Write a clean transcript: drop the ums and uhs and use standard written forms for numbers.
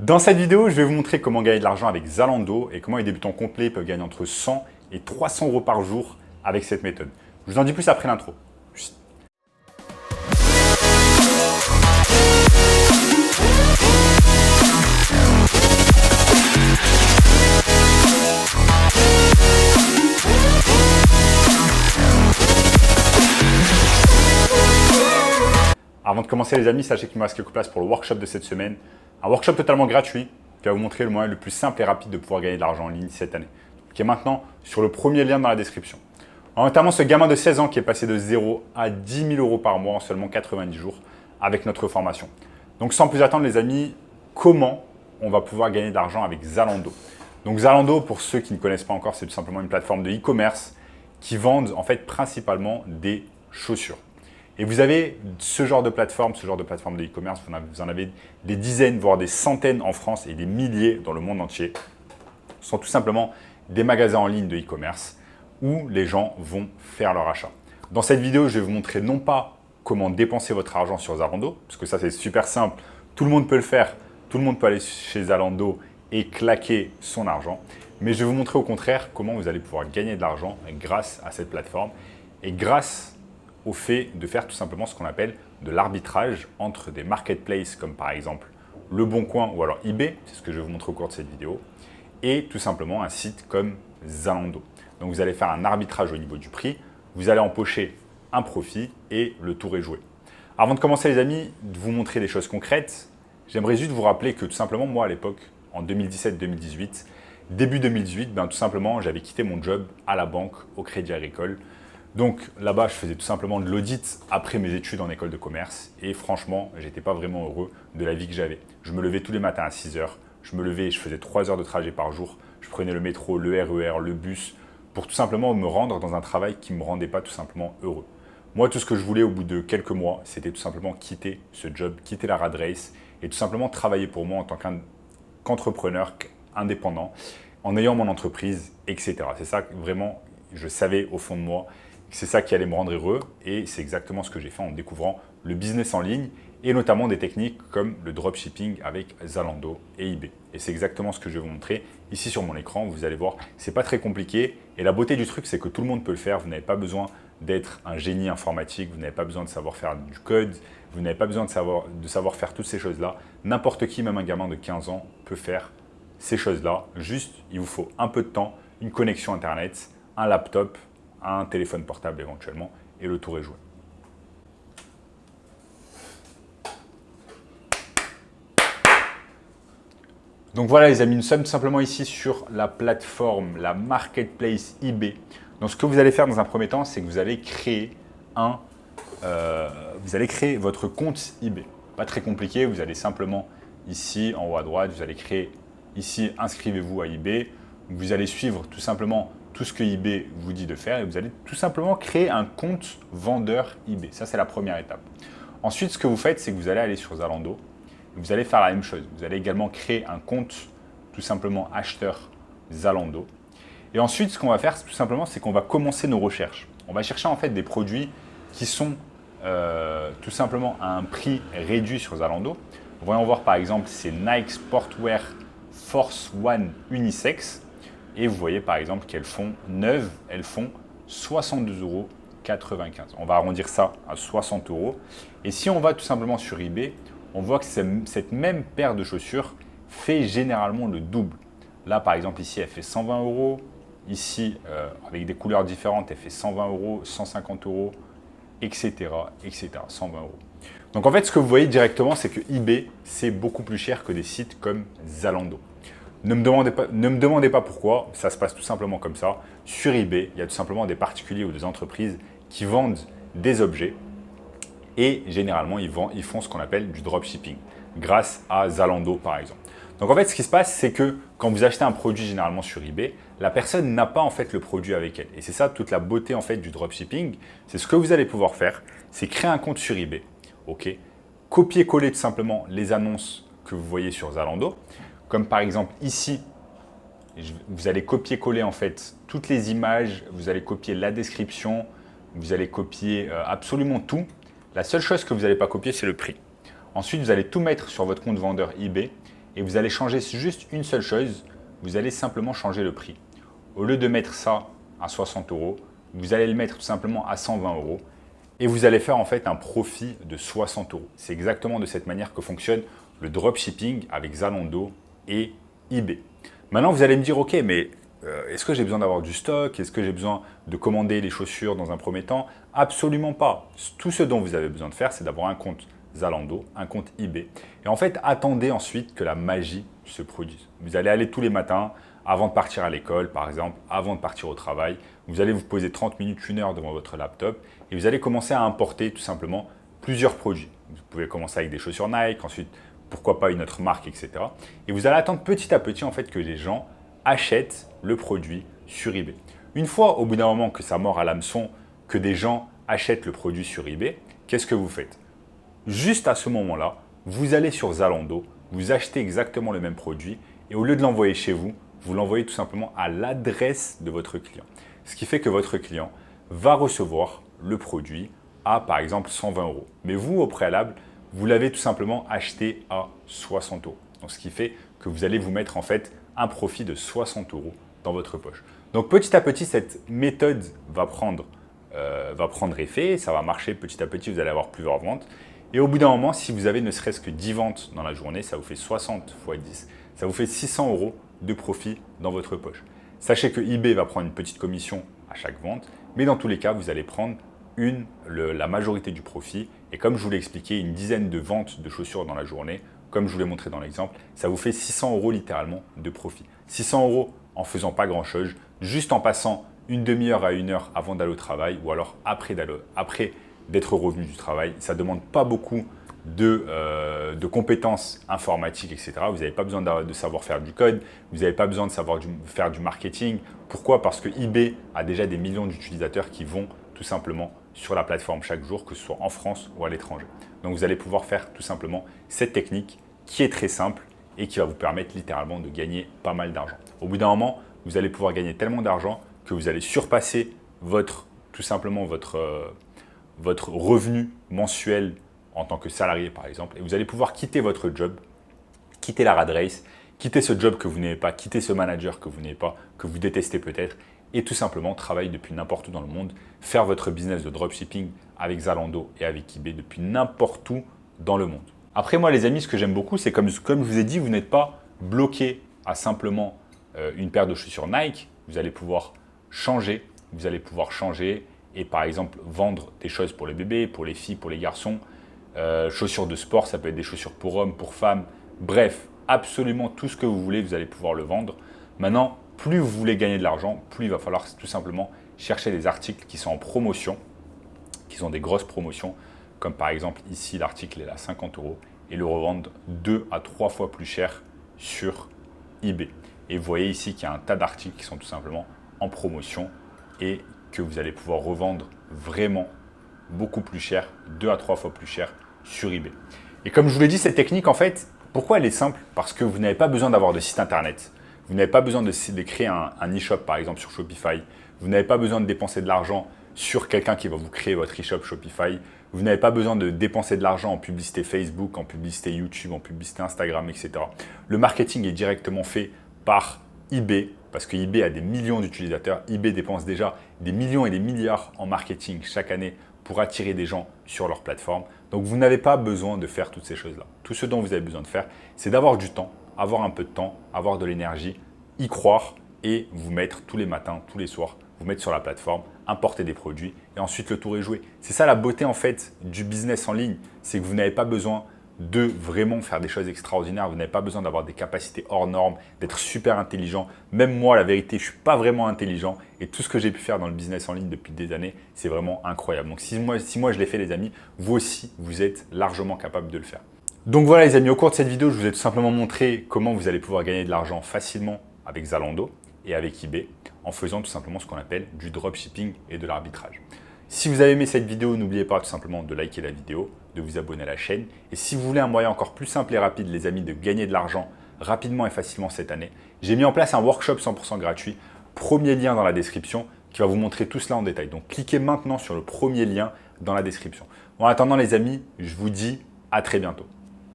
Dans cette vidéo, je vais vous montrer comment gagner de l'argent avec Zalando et comment les débutants complets peuvent gagner entre 100 et 300 euros par jour avec cette méthode. Je vous en dis plus après l'intro. Avant de commencer les amis, sachez qu'il me reste quelques places pour le workshop de cette semaine. Un workshop totalement gratuit qui va vous montrer le moyen le plus simple et rapide de pouvoir gagner de l'argent en ligne cette année. Qui est maintenant sur le premier lien dans la description. Notamment ce gamin de 16 ans qui est passé de 0 à 10 000 euros par mois en seulement 90 jours avec notre formation. Donc sans plus attendre les amis, comment on va pouvoir gagner de l'argent avec Zalando? Donc Zalando, pour ceux qui ne connaissent pas encore, c'est tout simplement une plateforme de e-commerce qui vendent en fait principalement des chaussures. Et vous avez ce genre de plateforme de e-commerce, vous en avez des dizaines, voire des centaines en France et des milliers dans le monde entier. Ce sont tout simplement des magasins en ligne de e-commerce où les gens vont faire leur achat. Dans cette vidéo, je vais vous montrer non pas comment dépenser votre argent sur Zalando, parce que ça c'est super simple, tout le monde peut le faire, tout le monde peut aller chez Zalando et claquer son argent. Mais je vais vous montrer au contraire comment vous allez pouvoir gagner de l'argent grâce à cette plateforme et grâce au fait de faire tout simplement ce qu'on appelle de l'arbitrage entre des marketplaces comme par exemple Le Bon Coin ou alors eBay, c'est ce que je vais vous montrer au cours de cette vidéo, et tout simplement un site comme Zalando. Donc vous allez faire un arbitrage au niveau du prix, vous allez empocher un profit et le tour est joué. Avant de commencer les amis, de vous montrer des choses concrètes, j'aimerais juste vous rappeler que tout simplement moi à l'époque, en 2017-2018, début 2018, tout simplement j'avais quitté mon job à la banque au Crédit Agricole. Donc là-bas, je faisais tout simplement de l'audit après mes études en école de commerce et franchement, j'étais pas vraiment heureux de la vie que j'avais. Je me levais tous les matins à 6 heures, je me levais et je faisais 3 heures de trajet par jour. Je prenais le métro, le RER, le bus pour tout simplement me rendre dans un travail qui ne me rendait pas tout simplement heureux. Moi, tout ce que je voulais au bout de quelques mois, c'était tout simplement quitter ce job, quitter la rat race et tout simplement travailler pour moi en tant qu'entrepreneur indépendant, en ayant mon entreprise, etc. C'est ça vraiment, je savais au fond de moi, c'est ça qui allait me rendre heureux et c'est exactement ce que j'ai fait en découvrant le business en ligne et notamment des techniques comme le dropshipping avec Zalando et eBay. Et c'est exactement ce que je vais vous montrer ici sur mon écran. Vous allez voir, c'est pas très compliqué et la beauté du truc, c'est que tout le monde peut le faire. Vous n'avez pas besoin d'être un génie informatique, vous n'avez pas besoin de savoir faire du code, vous n'avez pas besoin de savoir faire toutes ces choses-là. N'importe qui, même un gamin de 15 ans, peut faire ces choses-là. Juste, il vous faut un peu de temps, une connexion Internet, un laptop, un téléphone portable éventuellement, et le tour est joué. Donc voilà les amis, nous sommes tout simplement ici sur la plateforme, la marketplace eBay. Donc ce que vous allez faire dans un premier temps, c'est que vous allez créer votre compte eBay. Pas très compliqué, vous allez simplement ici en haut à droite, vous allez créer ici inscrivez-vous à eBay. Vous allez suivre tout simplement tout ce que eBay vous dit de faire et vous allez tout simplement créer un compte vendeur eBay. Ça, c'est la première étape. Ensuite, ce que vous faites, c'est que vous allez aller sur Zalando et vous allez faire la même chose. Vous allez également créer un compte tout simplement acheteur Zalando. Et ensuite, ce qu'on va faire, tout simplement, c'est qu'on va commencer nos recherches. On va chercher en fait des produits qui sont tout simplement à un prix réduit sur Zalando. Voyons voir par exemple, c'est Nike Sportwear Force One Unisex. Et vous voyez par exemple qu'elles font neuves, elles font 62,95 euros. On va arrondir ça à 60 euros. Et si on va tout simplement sur eBay, on voit que cette même paire de chaussures fait généralement le double. Là par exemple ici elle fait 120 euros. Ici avec des couleurs différentes elle fait 120 euros, 150 euros, etc. 120 euros. Donc en fait ce que vous voyez directement c'est que eBay c'est beaucoup plus cher que des sites comme Zalando. Ne me demandez pas pourquoi, ça se passe tout simplement comme ça. Sur eBay, il y a tout simplement des particuliers ou des entreprises qui vendent des objets et généralement, ils font ce qu'on appelle du dropshipping grâce à Zalando par exemple. Donc en fait, ce qui se passe, c'est que quand vous achetez un produit généralement sur eBay, la personne n'a pas en fait le produit avec elle. Et c'est ça toute la beauté en fait du dropshipping. C'est ce que vous allez pouvoir faire, c'est créer un compte sur eBay, ok, copier-coller tout simplement les annonces que vous voyez sur Zalando. Comme par exemple ici, vous allez copier-coller en fait toutes les images, vous allez copier la description, vous allez copier absolument tout. La seule chose que vous n'allez pas copier, c'est le prix. Ensuite, vous allez tout mettre sur votre compte vendeur eBay et vous allez changer juste une seule chose, vous allez simplement changer le prix. Au lieu de mettre ça à 60 €, vous allez le mettre tout simplement à 120 € et vous allez faire en fait un profit de 60 €. C'est exactement de cette manière que fonctionne le dropshipping avec Zalando et eBay. Maintenant, vous allez me dire, ok, mais est-ce que j'ai besoin d'avoir du stock? Est-ce que j'ai besoin de commander les chaussures dans un premier temps? Absolument pas. Tout ce dont vous avez besoin de faire, c'est d'avoir un compte Zalando, un compte eBay. Et en fait, attendez ensuite que la magie se produise. Vous allez aller tous les matins, avant de partir à l'école, par exemple, avant de partir au travail. Vous allez vous poser 30 minutes, 1 heure devant votre laptop et vous allez commencer à importer tout simplement plusieurs produits. Vous pouvez commencer avec des chaussures Nike, ensuite, pourquoi pas une autre marque, etc. Et vous allez attendre petit à petit en fait, que les gens achètent le produit sur eBay. Une fois, au bout d'un moment, que ça mord à l'hameçon, que des gens achètent le produit sur eBay, qu'est-ce que vous faites? Juste à ce moment-là, vous allez sur Zalando, vous achetez exactement le même produit et au lieu de l'envoyer chez vous, vous l'envoyez tout simplement à l'adresse de votre client. Ce qui fait que votre client va recevoir le produit à, par exemple, 120 €. Mais vous, au préalable, vous l'avez tout simplement acheté à 60 €. Donc, ce qui fait que vous allez vous mettre en fait un profit de 60 € dans votre poche. Donc, petit à petit, cette méthode va prendre effet, ça va marcher petit à petit, vous allez avoir plusieurs ventes. Et au bout d'un moment, si vous avez ne serait-ce que 10 ventes dans la journée, ça vous fait 60 x 10, ça vous fait 600 € de profit dans votre poche. Sachez que eBay va prendre une petite commission à chaque vente, mais dans tous les cas, vous allez prendre la majorité du profit. Et comme je vous l'ai expliqué, une dizaine de ventes de chaussures dans la journée, comme je vous l'ai montré dans l'exemple, ça vous fait 600 € littéralement de profit. 600 € en faisant pas grand-chose, juste en passant une demi-heure à 1 heure avant d'aller au travail ou alors après d'être revenu du travail. Ça ne demande pas beaucoup de compétences informatiques, etc. Vous n'avez pas besoin de savoir faire du code, vous n'avez pas besoin de savoir faire du marketing. Pourquoi? Parce que eBay a déjà des millions d'utilisateurs qui vont tout simplement sur la plateforme chaque jour, que ce soit en France ou à l'étranger. Donc vous allez pouvoir faire tout simplement cette technique qui est très simple et qui va vous permettre littéralement de gagner pas mal d'argent. Au bout d'un moment, vous allez pouvoir gagner tellement d'argent que vous allez surpasser tout simplement votre revenu mensuel en tant que salarié par exemple, et vous allez pouvoir quitter votre job, quitter la rat race, quitter ce job que vous n'aimez pas, quitter ce manager que vous n'aimez pas, que vous détestez peut-être, et tout simplement travailler depuis n'importe où dans le monde, faire votre business de dropshipping avec Zalando et avec eBay depuis n'importe où dans le monde. Après moi les amis, ce que j'aime beaucoup, c'est comme je vous ai dit, vous n'êtes pas bloqué à simplement une paire de chaussures Nike, vous allez pouvoir changer et par exemple vendre des choses pour les bébés, pour les filles, pour les garçons, chaussures de sport, ça peut être des chaussures pour hommes, pour femmes, bref, absolument tout ce que vous voulez, vous allez pouvoir le vendre. Maintenant, plus vous voulez gagner de l'argent, plus il va falloir tout simplement chercher des articles qui sont en promotion, qui sont des grosses promotions, comme par exemple ici l'article est à 50 € et le revendre 2 à 3 fois plus cher sur eBay. Et vous voyez ici qu'il y a un tas d'articles qui sont tout simplement en promotion et que vous allez pouvoir revendre vraiment beaucoup plus cher, 2 à 3 fois plus cher sur eBay. Et comme je vous l'ai dit, cette technique, en fait, pourquoi elle est simple? Parce que vous n'avez pas besoin d'avoir de site internet. Vous n'avez pas besoin de créer un e-shop, par exemple, sur Shopify. Vous n'avez pas besoin de dépenser de l'argent sur quelqu'un qui va vous créer votre e-shop Shopify. Vous n'avez pas besoin de dépenser de l'argent en publicité Facebook, en publicité YouTube, en publicité Instagram, etc. Le marketing est directement fait par eBay, parce que eBay a des millions d'utilisateurs. eBay dépense déjà des millions et des milliards en marketing chaque année pour attirer des gens sur leur plateforme. Donc, vous n'avez pas besoin de faire toutes ces choses-là. Tout ce dont vous avez besoin de faire, c'est d'avoir du temps, avoir un peu de temps, avoir de l'énergie, y croire et vous mettre tous les matins, tous les soirs, vous mettre sur la plateforme, importer des produits et ensuite le tour est joué. C'est ça la beauté en fait du business en ligne, c'est que vous n'avez pas besoin de vraiment faire des choses extraordinaires. Vous n'avez pas besoin d'avoir des capacités hors normes, d'être super intelligent. Même moi, la vérité, je ne suis pas vraiment intelligent. Et tout ce que j'ai pu faire dans le business en ligne depuis des années, c'est vraiment incroyable. Donc si moi je l'ai fait les amis, vous aussi, vous êtes largement capable de le faire. Donc voilà les amis, au cours de cette vidéo, je vous ai tout simplement montré comment vous allez pouvoir gagner de l'argent facilement avec Zalando et avec eBay en faisant tout simplement ce qu'on appelle du dropshipping et de l'arbitrage. Si vous avez aimé cette vidéo, n'oubliez pas tout simplement de liker la vidéo, de vous abonner à la chaîne. Et si vous voulez un moyen encore plus simple et rapide, les amis, de gagner de l'argent rapidement et facilement cette année, j'ai mis en place un workshop 100% gratuit. Premier lien dans la description qui va vous montrer tout cela en détail. Donc, cliquez maintenant sur le premier lien dans la description. En attendant, les amis, je vous dis à très bientôt.